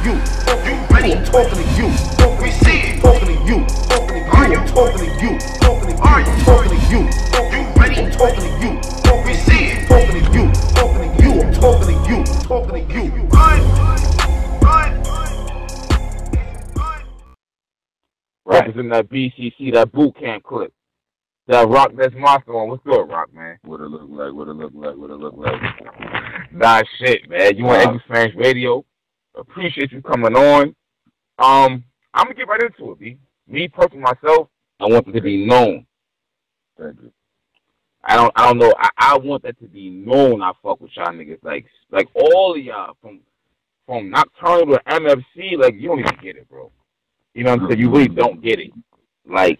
you. I'm talking to you. We see it. Talking to you. Are you talking to you? Are you talking to you? You ready? I'm talking to you. We see it. Talking to you. I'm talking to you. Talking to you. Run. Representing that BCC, that boot camp clip. That Rock, that's Monster on. What's good, Rock, man? What it look like? Nah, shit, man. You on Eddie Fans Radio? Appreciate you coming on. I'm gonna get right into it, B. Me personally, myself, I want it to be known. Thank you. I don't know. I want that to be known. I fuck with y'all niggas, like all of y'all from Nocturnal to MFC. Like, you don't even get it, bro. You know what I'm saying? You really don't get it. Like.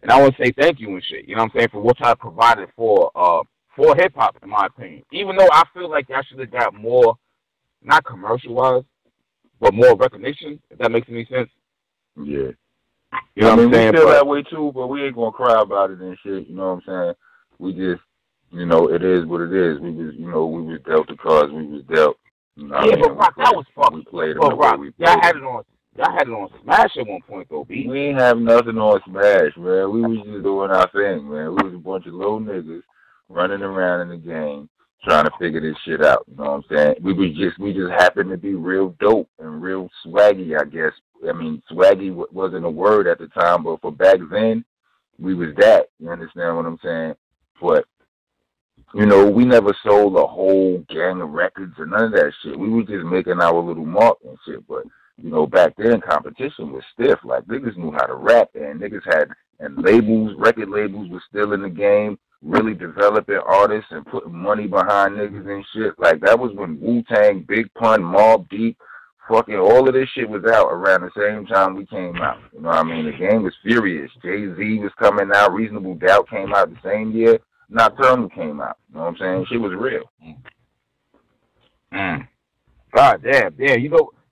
And I want to say thank you and shit, you know what I'm saying, for what y'all provided for hip-hop, in my opinion. Even though I feel like y'all should have got more, not commercial-wise, but more recognition, if that makes any sense. Yeah. You know what I'm saying? We feel that way, too, but we ain't going to cry about it and shit, you know what I'm saying? We just, it is what it is. We was dealt the cards, we was dealt. Yeah, but Rock, that was fucking. We played them. But Rock, y'all had it on Smash at one point, though, B. We ain't have nothing on Smash, man. We was just doing our thing, man. We was a bunch of little niggas running around in the game trying to figure this shit out. You know what I'm saying? We just happened to be real dope and real swaggy, I guess. I mean, swaggy wasn't a word at the time, but for back then, we was that. You understand what I'm saying? But, we never sold a whole gang of records or none of that shit. We were just making our little mark and shit, but back then competition was stiff. Like, niggas knew how to rap, and niggas and record labels were still in the game, really developing artists and putting money behind niggas and shit. Like, that was when Wu-Tang, Big Pun, Mobb Deep, fucking all of this shit was out around the same time we came out. You know what I mean? The game was furious. Jay-Z was coming out. Reasonable Doubt came out the same year. Nocturnal came out. You know what I'm saying? Shit was real. God damn.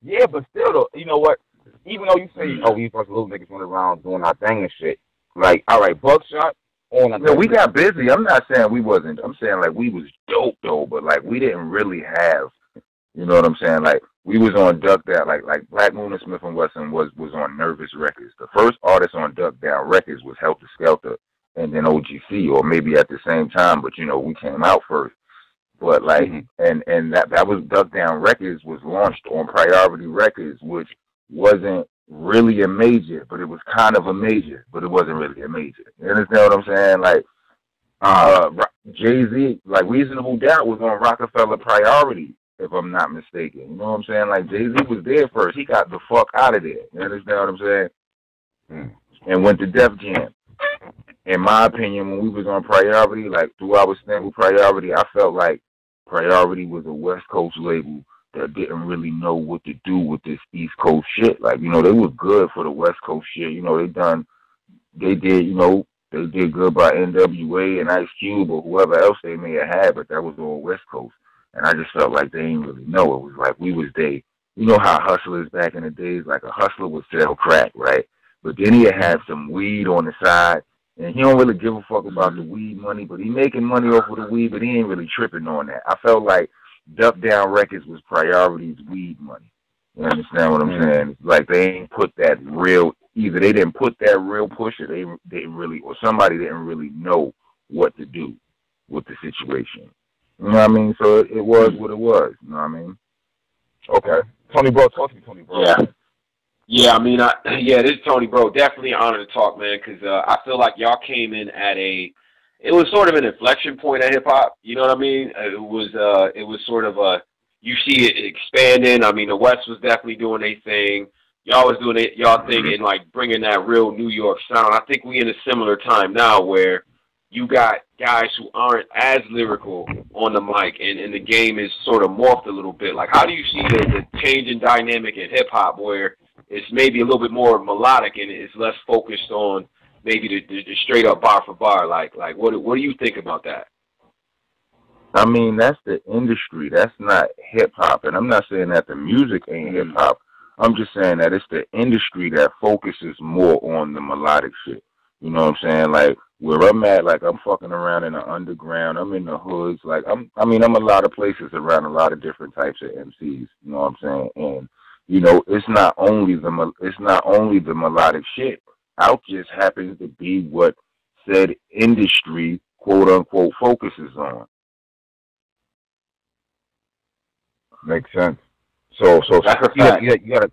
Yeah, but still, though, you know what? Even though you say, we a bunch of little niggas running around doing our thing and shit, like, all right, Buckshot, we got busy. I'm not saying we wasn't. I'm saying, like, we was dope, though, but, like, we didn't really have, you know what I'm saying? Like, we was on Duck Down, like Black Moon and Smith & Wesson was on Nervous Records. The first artist on Duck Down Records was Heltah Skeltah and then OGC, or maybe at the same time, but, we came out first. But like, and that was Duck Down Records was launched on Priority Records, which wasn't really a major, but it was kind of a major, but it wasn't really a major. You understand what I'm saying? Like, Jay-Z, like Reasonable Doubt was on Rockefeller Priority, if I'm not mistaken. You know what I'm saying? Like, Jay-Z was there first. He got the fuck out of there. You understand what I'm saying? And went to Def Jam. In my opinion, when we was on Priority, like through our stint with Priority, I felt like Priority was a West Coast label that didn't really know what to do with this East Coast shit. Like, they were good for the West Coast shit. They did good by NWA and Ice Cube or whoever else they may have had, but that was all West Coast. And I just felt like they didn't really know. It was like we was they. You know how hustlers back in the days, like a hustler would sell crack, right? But then he'd have some weed on the side. And he don't really give a fuck about the weed money, but he making money off of the weed, but he ain't really tripping on that. I felt like Duck Down Records was Priority's weed money. You understand what I'm saying? Like, they ain't put that real, either they didn't put that real push, or they didn't really, or somebody didn't really know what to do with the situation. You know what I mean? So it was what it was. You know what I mean? Okay. Tony Bro, talk to me, Tony Bro. Yeah, I mean, this is Tony, bro. Definitely an honor to talk, man, because I feel like y'all came in at it was sort of an inflection point at hip hop. You know what I mean? It was sort of you see it expanding. I mean, the West was definitely doing their thing. Y'all was doing y'all thing and like bringing that real New York sound. I think we in a similar time now where you got guys who aren't as lyrical on the mic, and the game is sort of morphed a little bit. Like, how do you see the change in dynamic in hip hop where it's maybe a little bit more melodic and it's less focused on maybe the straight up bar for bar? Like what do you think about that? I mean, that's the industry. That's not hip hop. And I'm not saying that the music ain't hip hop. I'm just saying that it's the industry that focuses more on the melodic shit. You know what I'm saying? Like, where I'm at, like I'm fucking around in the underground. I'm in the hoods. Like I'm a lot of places around a lot of different types of MCs. You know what I'm saying? And you know, it's not only the melodic shit. Out just happens to be what said industry, quote unquote, focuses on. Makes sense. So That's a you fact. gotta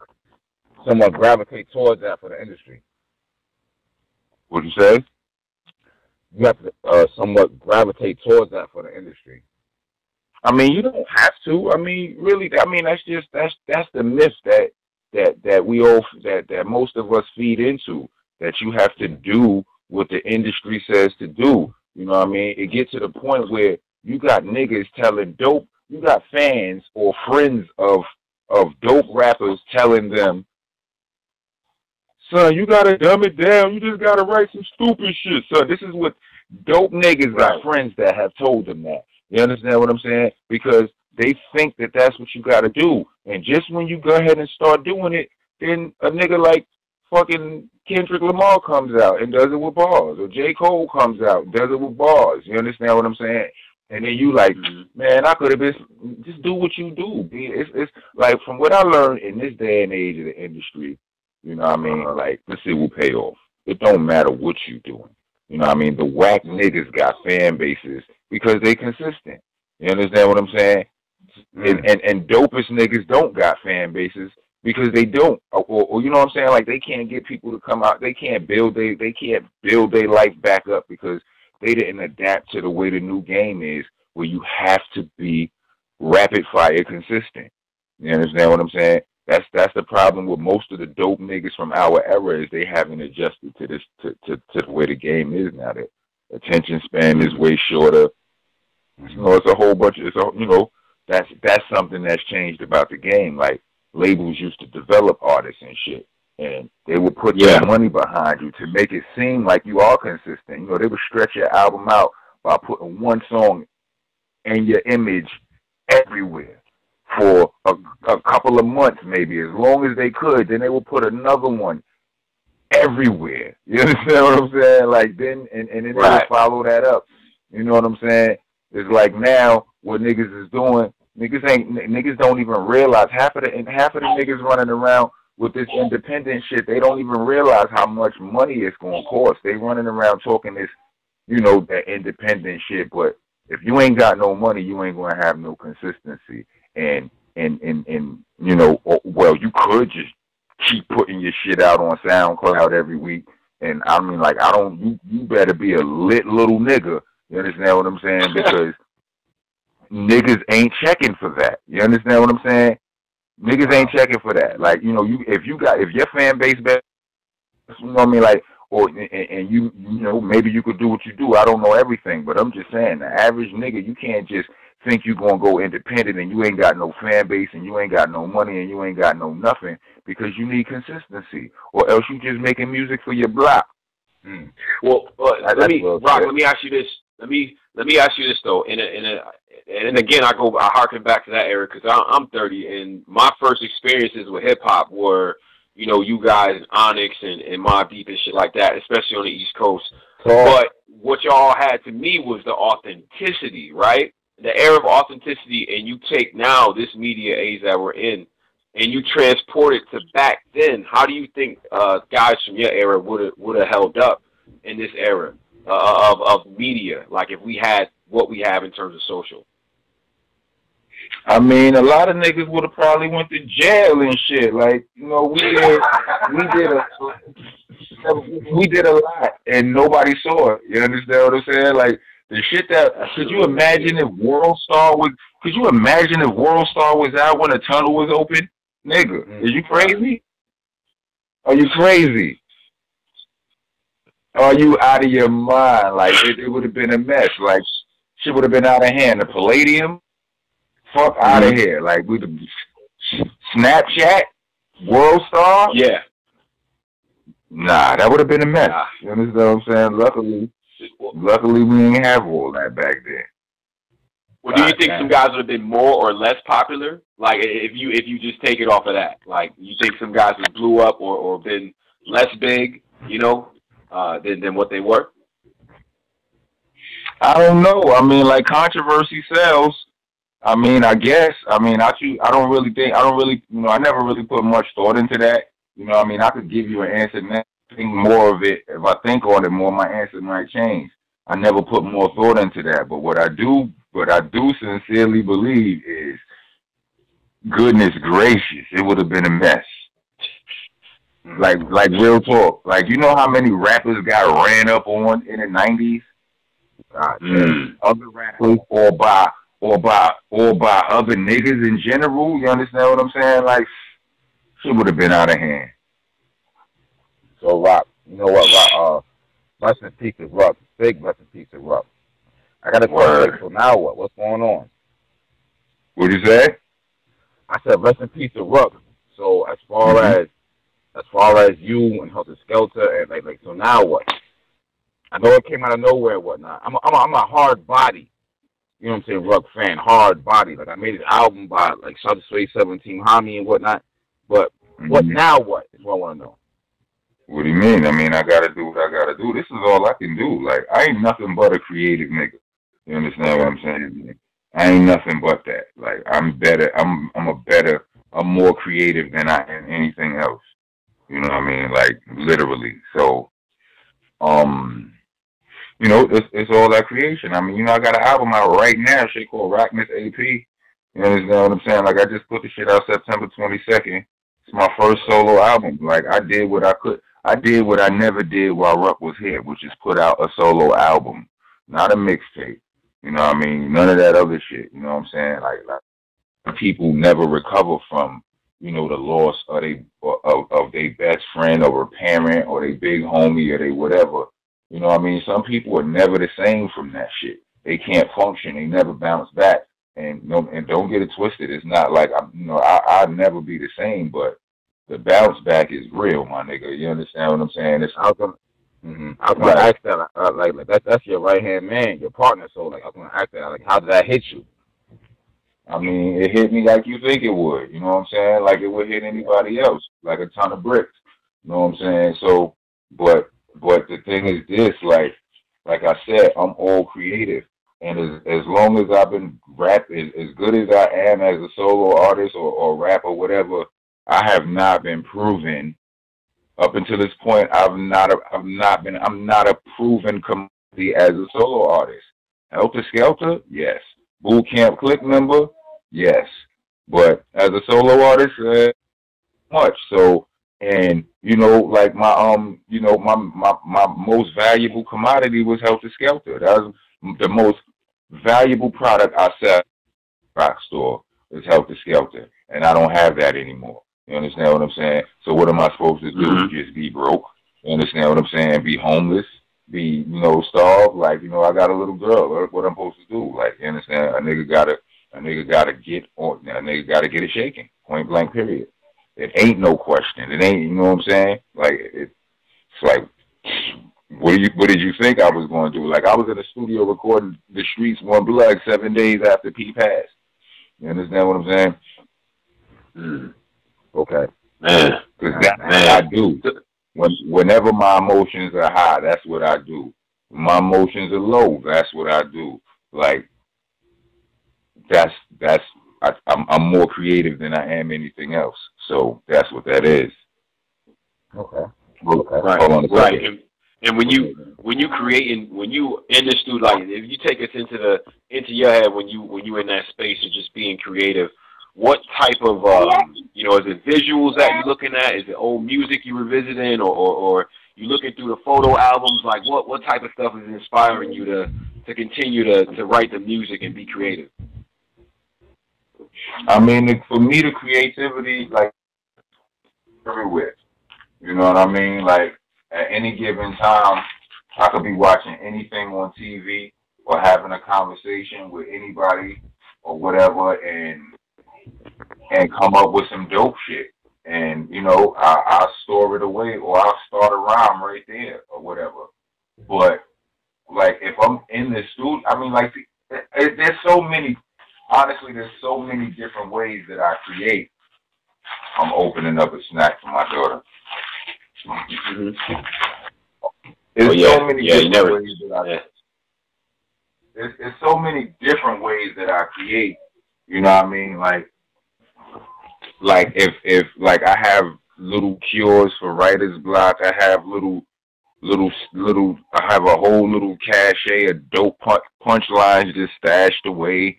somewhat gravitate towards that for the industry. What'd you say? You have to somewhat gravitate towards that for the industry. I mean, you don't have to. I mean, really. I mean, that's the myth that we all that most of us feed into. That you have to do what the industry says to do. You know what I mean? It gets to the point where you got niggas telling dope. You got fans or friends of dope rappers telling them, son, you gotta dumb it down. You just gotta write some stupid shit, son. This is what dope niggas got friends that have told them that. You understand what I'm saying? Because they think that that's what you gotta do. And just when you go ahead and start doing it, then a nigga like fucking Kendrick Lamar comes out and does it with bars. Or J. Cole comes out and does it with bars. You understand what I'm saying? And then you like, man, I could have been, just do what you do. It's like, from what I learned in this day and age of the industry, you know what I mean? Like, this shit will pay off. It don't matter what you doing. You know what I mean? The whack niggas got fan bases because they consistent. You understand what I'm saying? And dopest niggas don't got fan bases because they don't. Or you know what I'm saying? Like, they can't get people to come out. They can't build their life back up because they didn't adapt to the way the new game is, where you have to be rapid fire consistent. You understand what I'm saying? That's the problem with most of the dope niggas from our era, is they haven't adjusted to this to the way the game is now. That attention span is way shorter. You know, it's a whole bunch of that's something that's changed about the game. Like, labels used to develop artists and shit, and they would put their money behind you to make it seem like you are consistent. You know, they would stretch your album out by putting one song and your image everywhere for a couple of months, maybe, as long as they could. Then they would put another one everywhere. You understand what I'm saying? Like, then and then they would follow that up. You know what I'm saying? It's like, now what niggas is doing, niggas don't even realize, half of the niggas running around with this independent shit, they don't even realize how much money it's gonna cost. They running around talking this, you know, that independent shit, but if you ain't got no money, you ain't gonna have no consistency. And you know, well, you could just keep putting your shit out on SoundCloud every week. And I mean, like, you better be a lit little nigga. You understand what I'm saying? Because niggas ain't checking for that. You understand what I'm saying? Niggas ain't checking for that. Like, you know, if your fan base, you know what I mean, like, or and you know, maybe you could do what you do. I don't know everything, but I'm just saying, the average nigga, you can't just think you gonna go independent and you ain't got no fan base and you ain't got no money and you ain't got no nothing, because you need consistency, or else you just making music for your block. Well, let me ask you this. Let me ask you this though. And again, I harken back to that era, because I'm 30, and my first experiences with hip hop were, you know, you guys, Onyx and m.o.p and shit like that, especially on the East Coast. But what y'all had to me was the authenticity, right? The era of authenticity, and you take now this media age that we're in, and you transport it to back then. How do you think guys from your era would have held up in this era of media? Like, if we had what we have in terms of social. I mean, a lot of niggas would have probably went to jail and shit. Like, you know, we did a lot, and nobody saw it. You understand what I'm saying? Like, the shit that, could you imagine if World Star was out when the tunnel was open? Nigga, are you crazy? Are you crazy? Are you out of your mind? Like, it would have been a mess. Like, shit would have been out of hand. The Palladium, fuck out of here. Like, with the Snapchat, World Star? Yeah. Nah, that would have been a mess. You understand what I'm saying? Luckily, we didn't have all that back then. Well, do you think some guys would have been more or less popular? Like, if you just take it off of that, like, you think some guys would blew up or been less big, you know, than what they were? I don't know. I mean, like controversy sells. I mean, I guess. I mean, I don't really think. I don't really. I never really put much thought into that. I mean, I could give you an answer now. Think more of it. If I think on it more, my answer might change. I never put more thought into that. But what I do sincerely believe is, goodness gracious, it would have been a mess. Like real talk. Like, you know how many rappers got ran up on in the '90s? Other rappers, or by other niggas in general. You understand what I'm saying? Like, shit would have been out of hand. So, Rock, you know what, Rock? Rest in peace to Rock. Big rest in peace to Rock. I got a question. So now what? What's going on? What'd you say? I said rest in peace to Rock. So as far as you and Heltah Skeltah and like, so now what? I know it came out of nowhere and whatnot. I'm a hard body. You know what I'm saying? Ruck fan, hard body. Like I made an album by like South Sway 17 Hami and whatnot. But what now? What is what I want to know. What do you mean? I mean, I gotta do what I gotta do. This is all I can do. Like I ain't nothing but a creative nigga. You understand what I'm saying? I ain't nothing but that. Like I'm better. I'm more creative than I am anything else. You know what I mean? Like literally. So, it's all that creation. I mean, I got an album out right now, shit called Rockness AP. You understand what I'm saying? Like I just put the shit out September 22nd. It's my first solo album. Like I did what I could. I did what I never did while Ruck was here, which is put out a solo album, not a mixtape. You know what I mean? None of that other shit. You know what I'm saying? Like people never recover from, the loss of their best friend or a parent or their big homie or they whatever. You know what I mean? Some people are never the same from that shit. They can't function. They never bounce back. And don't get it twisted. It's not like I'd never be the same, but the bounce back is real, my nigga. You understand what I'm saying? I was gonna ask that. Like that's your right hand man, your partner. So like I was gonna ask that. Like how did that hit you? I mean, it hit me like you think it would. You know what I'm saying? Like it would hit anybody else, like a ton of bricks. You know what I'm saying? So, but the thing is this, like I said, I'm all creative. And as long as I've been rapping, as good as I am as a solo artist or rapper, whatever, I have not been proven up until this point. I'm not a proven commodity as a solo artist. Heltah Skeltah, yes. Boot Camp Click member, yes. But as a solo artist, much. So, and like my my most valuable commodity was Heltah Skeltah. That was the most valuable product I sell at the rock store is Heltah Skeltah, and I don't have that anymore. You understand what I'm saying? So what am I supposed to do? Just be broke? You understand what I'm saying? Be homeless? Be starved? Like I got a little girl. What I'm supposed to do? Like you understand? A nigga gotta get on. A nigga gotta get it shaking. Point blank. Period. It ain't no question. It ain't. You know what I'm saying? Like it's like. What did you think I was going to do? Like I was in the studio recording The Streets One Blood 7 days after P passed. You understand what I'm saying? Okay, man. Because that's what I do. Whenever my emotions are high, that's what I do. When my emotions are low, that's what I do. Like I'm more creative than I am anything else. So that's what that is. Okay. Right. Hold on a second. Right. And when you create when you in the studio, like if you take us into your head when you in that space of just being creative, what type of is it visuals that you're looking at? Is it old music you revisiting, or you looking through the photo albums? Like what type of stuff is inspiring you to continue to write the music and be creative? I mean, for me, the creativity like everywhere. You know what I mean? Like. At any given time, I could be watching anything on TV or having a conversation with anybody or whatever and come up with some dope shit. And, I'll store it away or I'll start a rhyme right there or whatever. But, like, if I'm in the studio, I mean, like, there's so many different ways that I create. I'm opening up a snack for my daughter. There's so many different ways that it's so many different ways that I create. You know what I mean? Like if like I have little cures for writer's block. I have I have a whole little cachet of dope punchlines just stashed away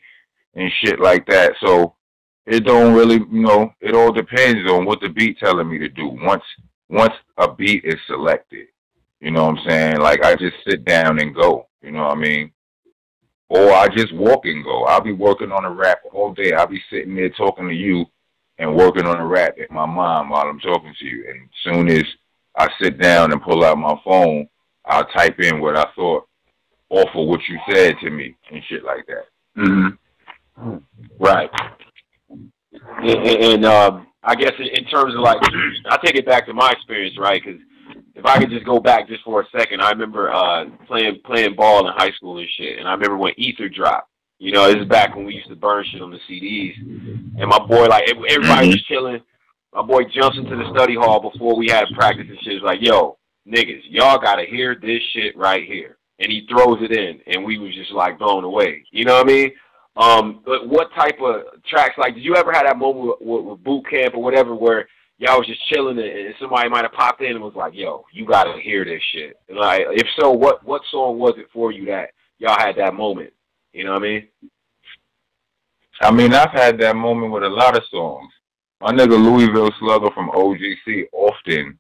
and shit like that. So it don't really, it all depends on what the beat telling me to do. Once a beat is selected, you know what I'm saying? Like I just sit down and go, you know what I mean? Or I just walk and go. I'll be working on a rap all day. I'll be sitting there talking to you and working on a rap in my mind while I'm talking to you. And as soon as I sit down and pull out my phone, I'll type in what I thought off of what you said to me and shit like that. Mm-hmm. Right. And I guess in terms of like, I take it back to my experience, right? Because if I could just go back just for a second, I remember playing ball in high school and shit. And I remember when Ether dropped. You know, this is back when we used to burn shit on the CDs. And my boy, like, everybody was chilling. My boy jumps into the study hall before we had practice and shit. He's like, yo, niggas, y'all got to hear this shit right here. And he throws it in, and we was just, like, blown away. You know what I mean? But what type of tracks, like, did you ever have that moment with boot camp or whatever where y'all was just chilling and somebody might have popped in and was like, yo, you got to hear this shit? Like, if so, what song was it for you that y'all had that moment? You know what I mean? I mean, I've had that moment with a lot of songs. My nigga Louisville Slugger from OGC often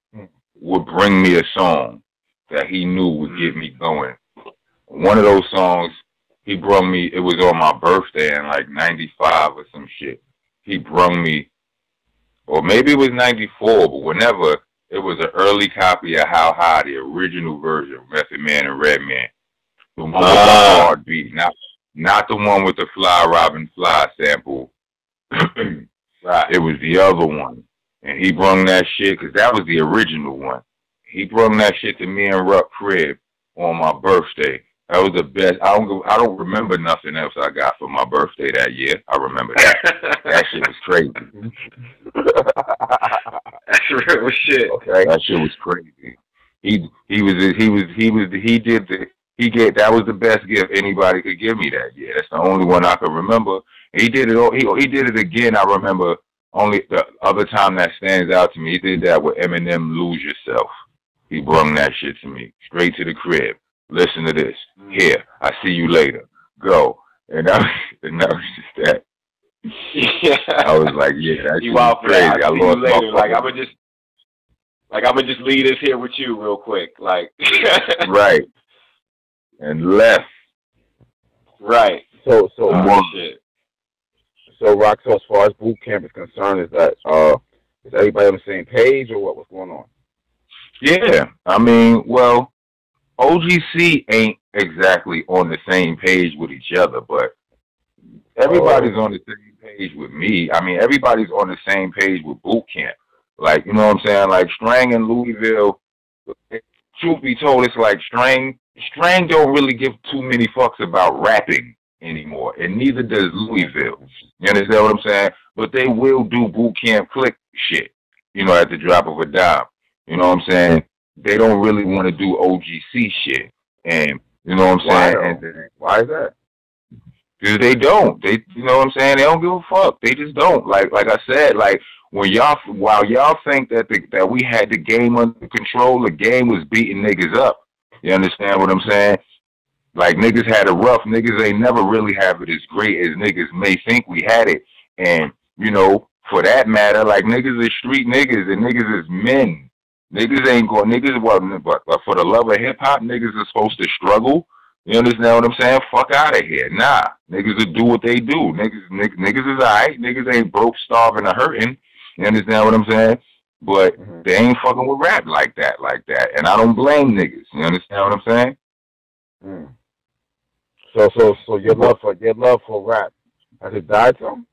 would bring me a song that he knew would get me going. One of those songs he brung me, it was on my birthday in like 95 or some shit. He brung me, or maybe it was 94, but whenever, it was an early copy of How High, the original version, Method Man and Redman. The one with the hard beat, not the one with the Fly Robin Fly sample. Right. It was the other one. And he brung that shit, because that was the original one. He brung that shit to me and Ruck crib on my birthday. That was the best. I don't remember nothing else I got for my birthday that year. I remember that. That shit was crazy. That's real shit. Okay. That shit was crazy. That was the best gift anybody could give me that year. That's the only one I could remember. He did it. He did it again. I remember only the other time that stands out to me. He did that with Eminem, "Lose Yourself." He brung that shit to me straight to the crib. Listen to this. Here, I see you later. Go. And that was just that. Yeah. I was like, yeah, that's crazy. I lost my phone. I'm gonna just leave this here with you real quick. Like right. And left. Right. So shit. So Rock, so as far as boot camp is concerned, is everybody on the same page or what's going on? Yeah. I mean, well, OGC ain't exactly on the same page with each other, but everybody's on the same page with me. I mean, everybody's on the same page with boot camp. Like, you know what I'm saying? Like, Strang and Louisville, truth be told, it's like Strang don't really give too many fucks about rapping anymore, and neither does Louisville. You understand what I'm saying? But they will do boot camp click shit, at the drop of a dime. You know what I'm saying? They don't really want to do OGC shit. And, you know what I'm saying? Why is that? Because they don't. You know what I'm saying? They don't give a fuck. They just don't. Like I said, like, while y'all think that we had the game under control, the game was beating niggas up. You understand what I'm saying? Like, niggas had it rough. Niggas ain't never really have it as great as niggas may think we had it. And, for that matter, like, niggas is street niggas and niggas is men. Niggas ain't going, but for the love of hip-hop, niggas are supposed to struggle. You understand what I'm saying? Fuck out of here. Nah. Niggas will do what they do. Niggas is alright. Niggas ain't broke, starving, or hurting. You understand what I'm saying? But they ain't fucking with rap like that. And I don't blame niggas. You understand what I'm saying? Mm. So your love for rap, has it died some?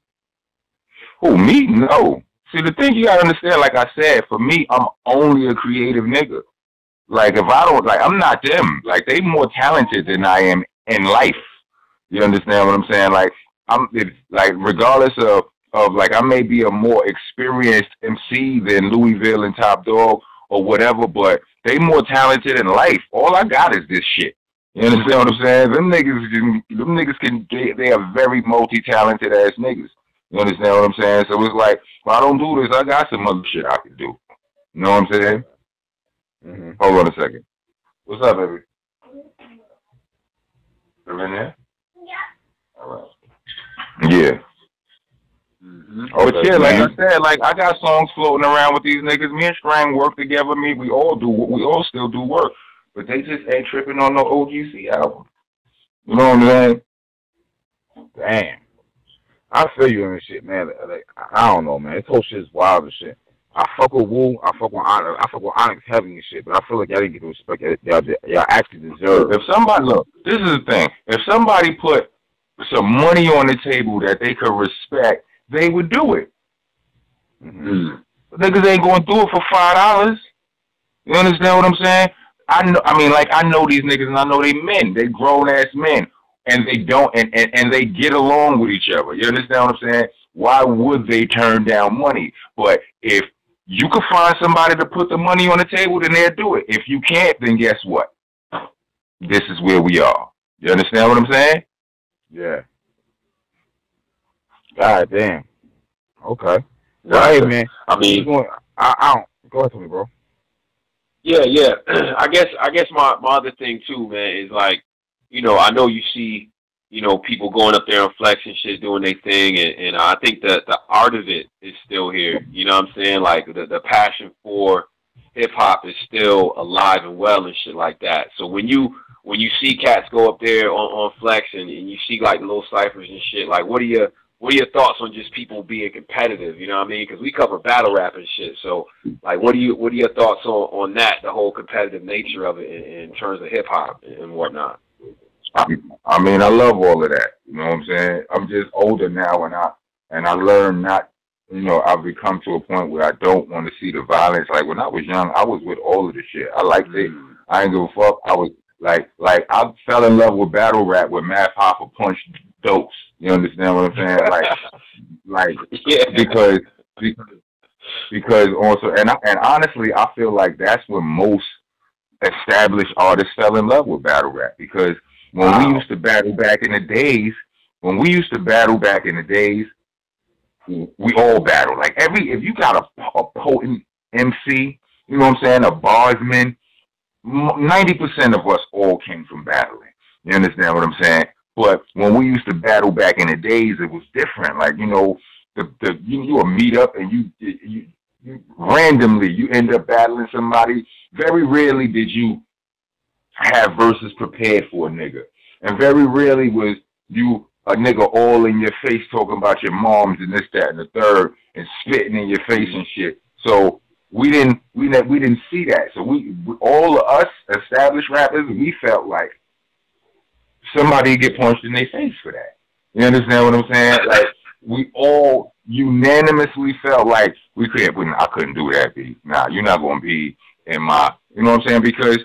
Who, me? No. See, the thing you gotta understand, like I said, for me, I'm only a creative nigga. Like, if I don't, like, I'm not them. Like, they more talented than I am in life. You understand what I'm saying? Like, regardless of like, I may be a more experienced MC than Louisville and Top Dog or whatever, but they more talented in life. All I got is this shit. You understand what I'm saying? They are very multi-talented ass niggas. You understand what I'm saying? So it's like, if I don't do this, I got some other shit I can do. You know what I'm saying? Mm-hmm. Hold on a second. What's up, baby? You in there? Yeah. All right. Yeah. Mm-hmm. But yeah, like I said, like I got songs floating around with these niggas. Me and Strang work together. We all still do work. But they just ain't tripping on no OGC album. You know what I'm saying? Damn. I feel you on this shit, man. Like, I don't know, man. This whole shit is wild and shit. I fuck with Wu. I fuck with Onyx. I fuck with Onyx heavy and shit. But I feel like y'all didn't get the respect y'all actually deserve. If somebody look, this is the thing. If somebody put some money on the table that they could respect, they would do it. Mm-hmm. Niggas ain't going to do it for $5. You understand what I'm saying? I know these niggas, and I know they men. They grown ass men, and they don't, and they get along with each other. You understand what I'm saying? Why would they turn down money? But if you could find somebody to put the money on the table, then they'll do it. If you can't, then guess what? This is where we are. You understand what I'm saying? Yeah. God damn. Okay. Well, hey, man. I mean, I don't. Go ahead to me, bro. Yeah. I guess my other thing too, man, is like, you know, I know you see, you know, people going up there and flexing shit, doing their thing, and I think that the art of it is still here. You know what I'm saying? Like the passion for hip hop is still alive and well and shit like that. So when you see cats go up there on flex and you see like little ciphers and shit, like what are your thoughts on just people being competitive? You know what I mean? Because we cover battle rap and shit. So, like, what are your thoughts on that? The whole competitive nature of it in terms of hip hop and whatnot. I mean, I love all of that. You know what I'm saying? I'm just older now, and I learned not. You know, I've become to a point where I don't want to see the violence. Like when I was young, I was with all of the shit. I liked it. I ain't give a fuck. I was like I fell in love with battle rap with Math Hoffa punched dopes. You understand what I'm saying? Like yeah. because also and honestly, I feel like that's when most established artists fell in love with battle rap, because when we used to battle back in the days, we all battle. Like if you got a potent MC, you know what I'm saying, a barsman, 90% of us all came from battling. You understand what I'm saying? But when we used to battle back in the days, it was different. Like, you know, you would meet up and you randomly you end up battling somebody. Very rarely did you have verses prepared for a nigga, and very rarely was you a nigga all in your face talking about your moms and this, that, and the third, and spitting in your face and shit. So we didn't see that. So we all of us established rappers, we felt like somebody get punched in their face for that. You understand what I'm saying? Like we all unanimously felt like I couldn't do that beat. Nah, you're not gonna be in my, you know what I'm saying? Because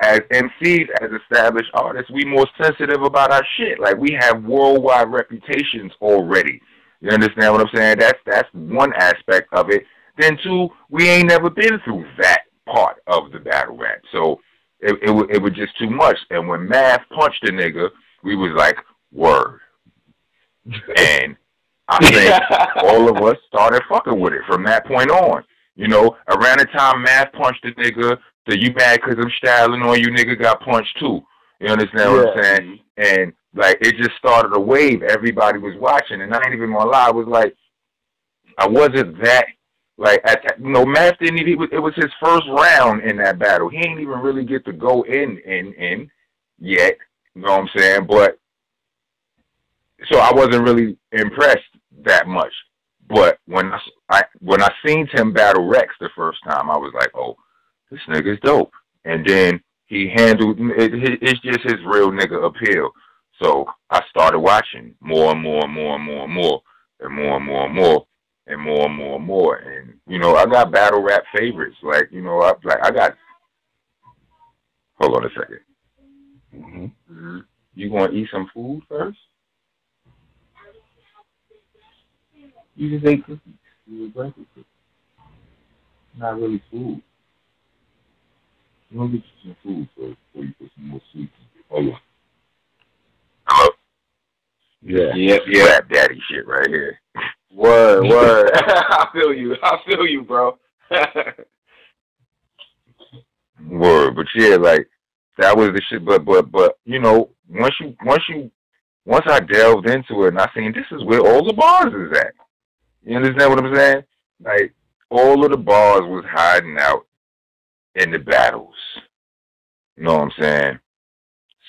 as MCs, as established artists, we more sensitive about our shit. Like we have worldwide reputations already. You understand what I'm saying? That's one aspect of it. Then two, we ain't never been through that part of the battle rap. So it was just too much. And when Math punched a nigga, we was like, word. And I think all of us started fucking with it from that point on. You know, around the time Math punched a nigga, so you mad because I'm styling on you, nigga got punched too. You understand what I'm saying? And like it just started a wave. Everybody was watching, and I ain't even gonna lie. I was like, I wasn't that like Math didn't even. It was his first round in that battle. He ain't even really get to go in yet. You know what I'm saying? But so I wasn't really impressed that much. But when I seen him battle Rex the first time, I was like, oh, this nigga's dope. And then he handled it's just his real nigga appeal. So I started watching more and more and more and more and more and more and more and more and more and more and more. And you know, I got battle rap favorites. Like, you know, I got. Hold on a second. Mm-hmm. You gonna eat some food first? You just ate cookies. You was breakfast cookies. Not really food. You want to get you some food first before you put some more sweets in it. Oh. Hello? Yeah. Yep. Rap daddy shit right here. Word. I feel you, bro. Word, but yeah, like that was the shit. But you know, once I delved into it and I seen this is where all the bars is at. You understand what I'm saying? Like all of the bars was hiding out in the battles. You know what I'm saying?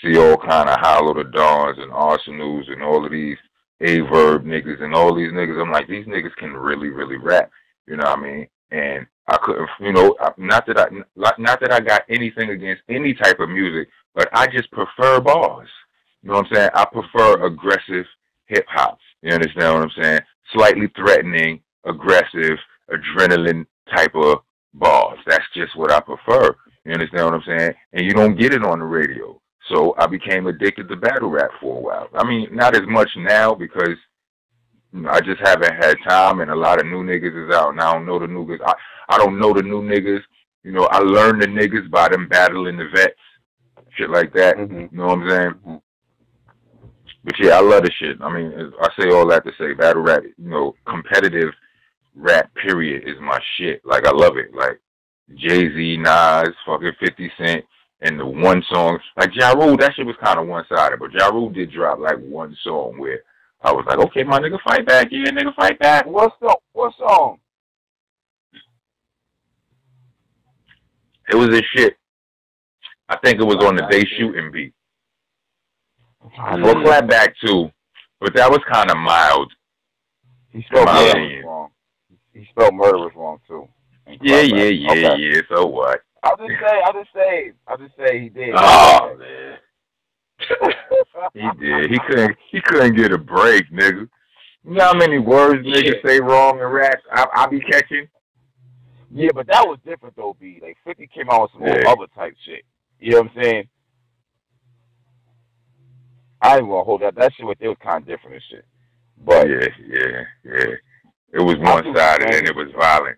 See all kind of Hollow the Dawns and Arsenals and all of these A-Verb niggas and all these niggas. I'm like, these niggas can really, really rap. You know what I mean? And I couldn't, you know, not that I got anything against any type of music, but I just prefer bars. You know what I'm saying? I prefer aggressive hip hop. You understand what I'm saying? Slightly threatening, aggressive, adrenaline type of bars. That's just what I prefer. You understand what I'm saying? And you don't get it on the radio. So I became addicted to battle rap for a while. I mean, not as much now because I just haven't had time, and a lot of new niggas is out, and I don't know the new niggas. I don't know the new niggas. You know, I learned the niggas by them battling the vets, shit like that. You know what I'm saying? But yeah, I love the shit. I mean, I say all that to say battle rap, you know, competitive rap, period, is my shit. Like, I love it. Like, Jay-Z, Nas, fucking 50 Cent, and the one song, like Ja Rule, that shit was kind of one-sided, but Ja Rule did drop, like, one song where I was like, okay, my nigga, fight back. Yeah, nigga, fight back. What song? It was this shit. I think it was on the They Shooting beat. Well, Clap Back too, but that was kind of mild. He spelled murderers wrong. He spelled murderers wrong too. Yeah. So what? I'll just say he did. Oh man. He did. He couldn't get a break, nigga. You know how many words niggas say wrong in rap? I be catching. Yeah, but that was different though, B. Like 50 came out with some more other type shit. You know what I'm saying? I ain't gonna hold that. That shit with it was kind of different and shit. But yeah. It was one-sided and it was violent.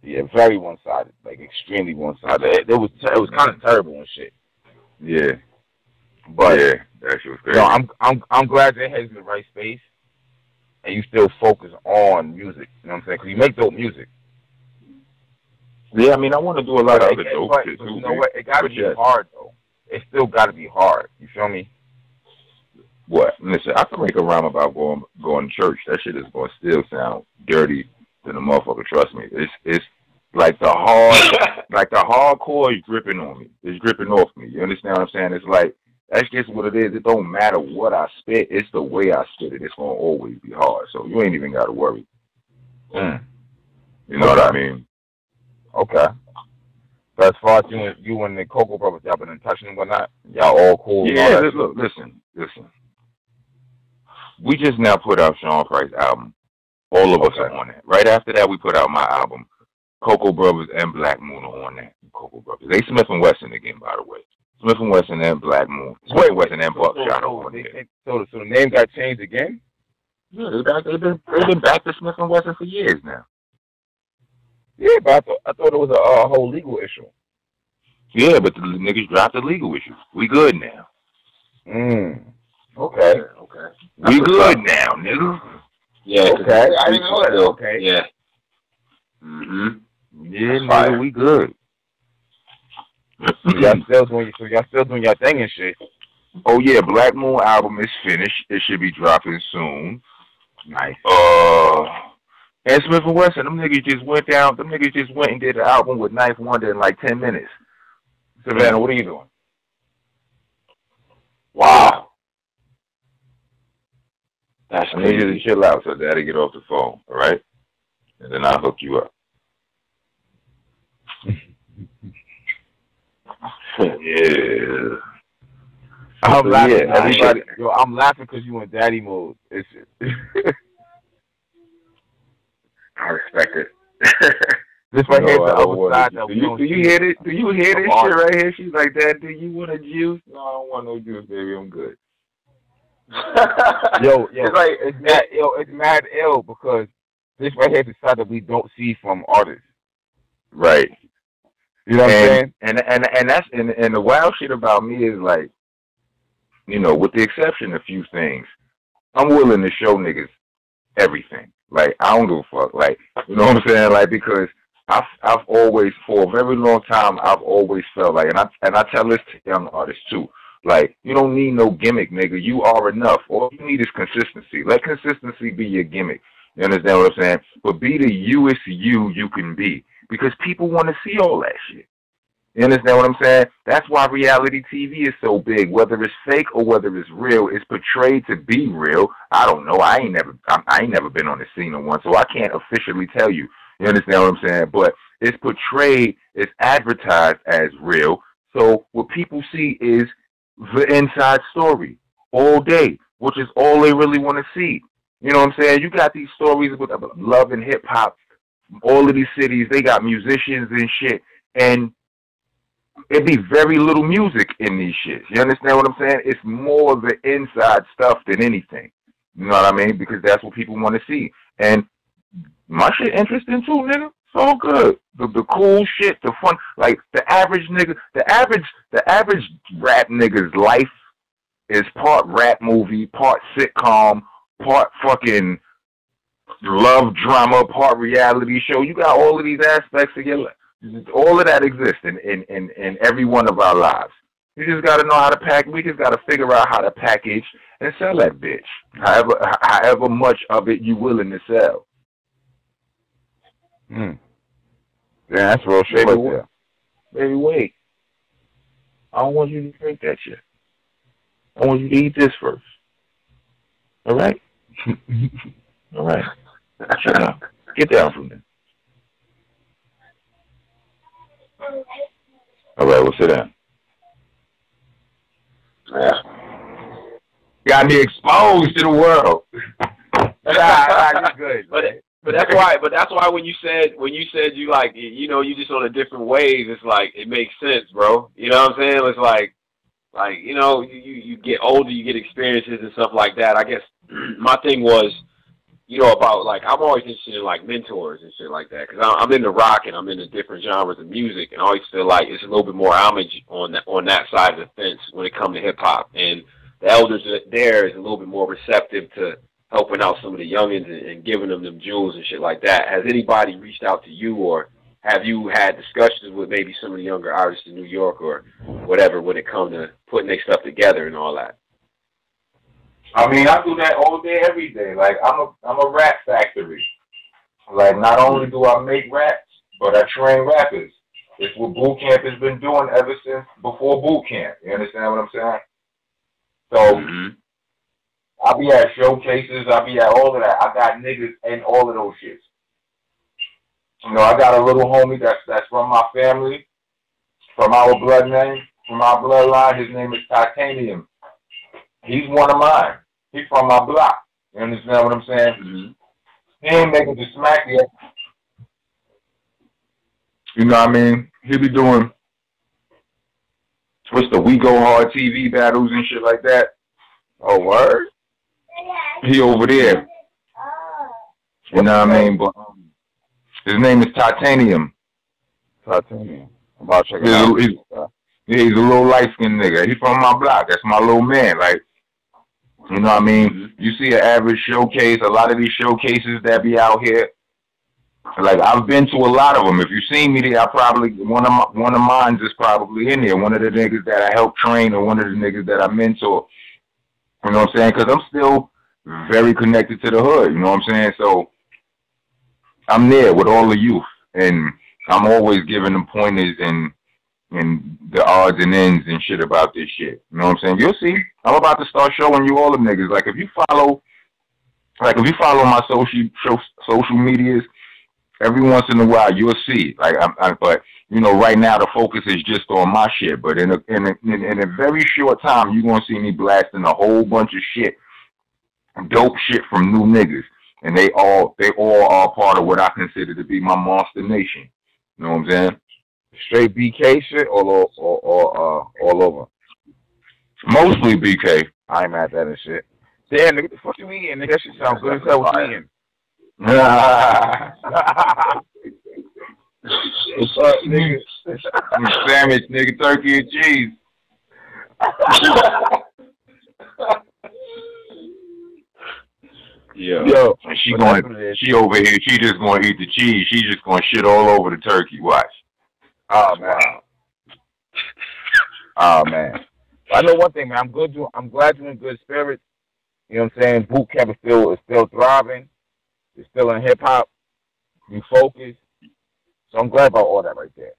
Yeah, very one-sided, like extremely one-sided. It was kind of terrible and shit. Yeah. But yeah, that shit was crazy. No, I'm glad that head's in the right space, and you still focus on music. You know what I'm saying? Because you make dope music. Yeah, I mean, I want to do a lot of other dope shit too. You know what? It got to be hard though. It still got to be hard. You feel me? What? Listen, I can make a rhyme about going to church. That shit is going to still sound dirty to the motherfucker. Trust me. It's like the hardcore is gripping on me. It's gripping off me. You understand what I'm saying? It's like, that's just what it is. It don't matter what I spit. It's the way I spit it. It's going to always be hard. So you ain't even got to worry. You know what I mean? Okay. So as far as you and the Cocoa Brothers, y'all been in touch and whatnot? Y'all all cool? Yeah, look, listen. We just now put out Sean Price's album. All of us are on it. Right after that, we put out my album. Cocoa Brothers and Black Moon are on that. Cocoa Brothers. They Smith and Wesson again, by the way. Smith and Wesson and Black Moon. Smith and Wesson and Buckshot are on there. So the name got changed again? Yeah, they've been back to Smith and Wesson for years now. Yeah, but I thought it was a whole legal issue. Yeah, but the niggas dropped the legal issue. We good now. Okay. We good now, nigga. Yeah. Okay. I didn't know that. Okay. Yeah. Yeah, nigga, we good. So y'all still doing your thing and shit. Oh yeah, Black Moon album is finished. It should be dropping soon. Nice. And Smith and Wesson, them niggas just went and did an album with Knife Wonder in like 10 minutes. Savannah, what are you doing? Wow. That's I need you to chill out so Daddy get off the phone, all right? And then I'll hook you up. Yeah. I'm laughing. Yeah, everybody. Yo, I'm laughing because you in daddy mode. It's I respect it. This right here is the other side that do you hear it? Do you hear this shit right here? She's like, Dad, do you want a juice? No, I don't want no juice, baby. I'm good. Yo, it's mad ill because this right here is the side that we don't see from artists. Right. You know what I'm saying? And that's and the wild shit about me is like you know, with the exception of a few things, I'm willing to show niggas everything. Like, I don't give a fuck. Like, you know what I'm saying? Like, because I've always, for a very long time, I've always felt like, and I tell this to young artists too, like, you don't need no gimmick, nigga. You are enough. All you need is consistency. Let consistency be your gimmick. You understand what I'm saying? But be the youest you can be, because people want to see all that shit. You understand what I'm saying? That's why reality TV is so big. Whether it's fake or whether it's real, it's portrayed to be real. I don't know. I ain't never been on the scene of one, so I can't officially tell you. You understand what I'm saying? But it's portrayed, it's advertised as real. So what people see is the inside story all day, which is all they really want to see. You know what I'm saying? You got these stories with love and hip hop. All of these cities, they got musicians and shit, and it'd be very little music in these shits. You understand what I'm saying? It's more of the inside stuff than anything. You know what I mean? Because that's what people want to see. And my shit interesting too, nigga. It's all good. The cool shit, the fun, like the average nigga, the average rap nigga's life is part rap movie, part sitcom, part fucking love drama, part reality show. You got all of these aspects of your life. All of that exists in every one of our lives. You just got to know how to pack. We just got to figure out how to package and sell that bitch. However much of it you willing to sell. Yeah, that's real shit. Baby, wait. I don't want you to drink that shit. I want you to eat this first. All right? All right. Shut up. Get down from there. All right, we'll sit down. Yeah. Got me exposed to the world. Nah, good. But that's why when you said you like, you know, you just on a different wave, it's like it makes sense, bro. You know what I'm saying? It's like you know, you get older, you get experiences and stuff like that. I guess my thing was, you know, about like I'm always interested in like mentors and shit like that, because I'm into rock and I'm into different genres of music, and I always feel like it's a little bit more homage on that side of the fence when it comes to hip hop, and the elders there is a little bit more receptive to helping out some of the youngins and giving them jewels and shit like that. Has anybody reached out to you, or have you had discussions with maybe some of the younger artists in New York or whatever when it comes to putting their stuff together and all that? I mean, I do that all day, every day. Like, I'm a rap factory. Like, not only do I make raps, but I train rappers. It's what boot camp has been doing ever since before boot camp. You understand what I'm saying? So, I'll be at showcases. I'll be at all of that. I got niggas in all of those shits. You know, I got a little homie that's from my family, from our blood name, from our bloodline. His name is Titanium. He's one of mine. He's from my block. You understand what I'm saying? He ain't making the smack yet. You know what I mean? He be doing, what's the We Go Hard TV battles and shit like that. Oh, word? He over there. You know what I mean? But his name is Titanium. Titanium. I'm about to check it out. He's a little light-skinned nigga. He's from my block. That's my little man. Like, you know what I mean? You see an average showcase, a lot of these showcases that be out here. Like, I've been to a lot of them. If you see me there, I probably, one of mine is probably in there. One of the niggas that I help train or one of the niggas that I mentor. You know what I'm saying? Because I'm still very connected to the hood. You know what I'm saying? So, I'm there with all the youth. And I'm always giving them pointers and the odds and ends and shit about this shit. You know what I'm saying? You'll see. I'm about to start showing you all them niggas. Like, if you follow my social medias, every once in a while you'll see. Like, but you know, right now the focus is just on my shit. But in a very short time, you're gonna see me blasting a whole bunch of shit, dope shit from new niggas, and they all are part of what I consider to be my monster nation. You know what I'm saying? Straight BK shit all over. Mostly BK. I ain't mad at that and shit. Damn, nigga, the fuck you eating? Nigga, that shit sounds good as hell. What you eating? What's up, nigga? Sandwich, nigga, turkey and cheese. Yeah. Yo, And she over here, she just gonna eat the cheese. She just gonna shit all over the turkey. Watch. Oh man. Oh man. I know one thing, man. I'm glad you're in good spirits. You know what I'm saying? Boot camp is still thriving. It's still in hip hop. You focus. So I'm glad about all that right there.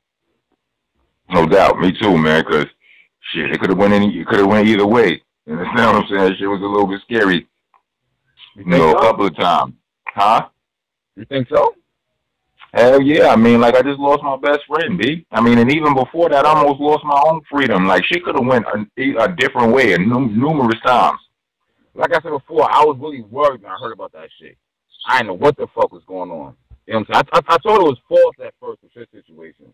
No doubt, me too, man. Cause shit, it could have went either way. You understand what I'm saying? Shit was a little bit scary. You think so? A couple of times. Huh? You think so? Hell yeah. I mean, like, I just lost my best friend, B. I mean, and even before that, I almost lost my own freedom. Like, she could have went a different way numerous times. Like I said before, I was really worried when I heard about that shit. I didn't know what the fuck was going on. You know what I'm saying? I thought it was false at first, the shit situation.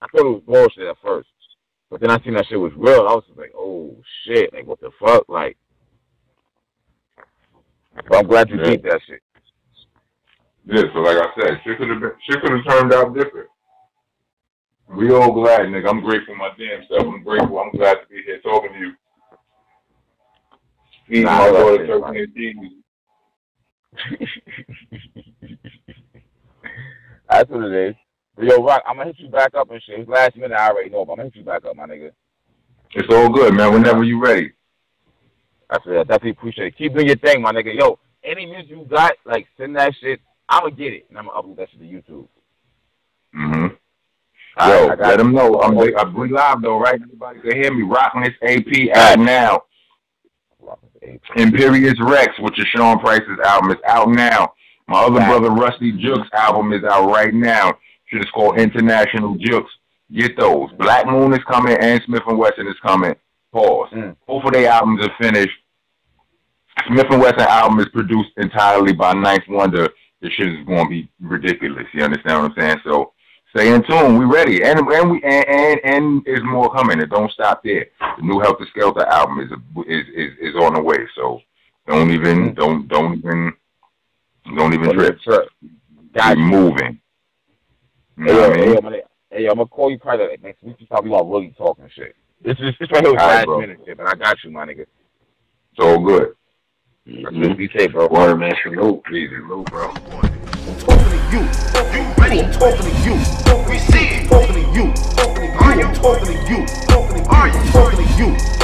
I thought it was bullshit at first. But then I seen that shit was real. I was just like, oh, shit. Like, what the fuck? Like, but I'm glad you beat that shit. Yeah, so like I said, shit could have turned out different. We all glad, nigga. I'm grateful my damn self. I'm grateful. I'm glad to be here talking to you. Eating my daughter turkey and cheese. That's what it is. But yo, Rock, I'm gonna hit you back up and shit. It's last minute, I already know, but I'm gonna hit you back up, my nigga. It's all good, man. Whenever you ready. That's it. I definitely appreciate it. Keep doing your thing, my nigga. Yo, any music you got, like, send that shit. I'm gonna get it, and I'm gonna upload that shit to YouTube. Mm-hmm. Yo, let them know. We live, though, right? Everybody can hear me. Rocking this AP out now. Imperious Rex, which is Sean Price's album, is out now. My other brother, Rusty Jukes' album is out right now. Shit is called International Jukes. Get those. Black Moon is coming, and Smith & Wesson is coming. Pause. Both of their albums are finished. Smith & Wesson album is produced entirely by Ninth Wonder. This shit is going to be ridiculous. You understand what I'm saying? So stay in tune. We ready, and there's more coming. It don't stop there. The new Heltah Skeltah album is on the way. So don't even trip. Keep moving. You know what I mean? Hey, I'm gonna call you probably like next week. Just how we all really talking shit. This right here was last minute shit, but I got you, my nigga. It's all good. Be safe, bro. Word, man. Salute. Easy, salute, bro. I'm talking to you. You ready? I'm talking to you. We see it. Talking to you. Are you talking to you? Are you talking to you?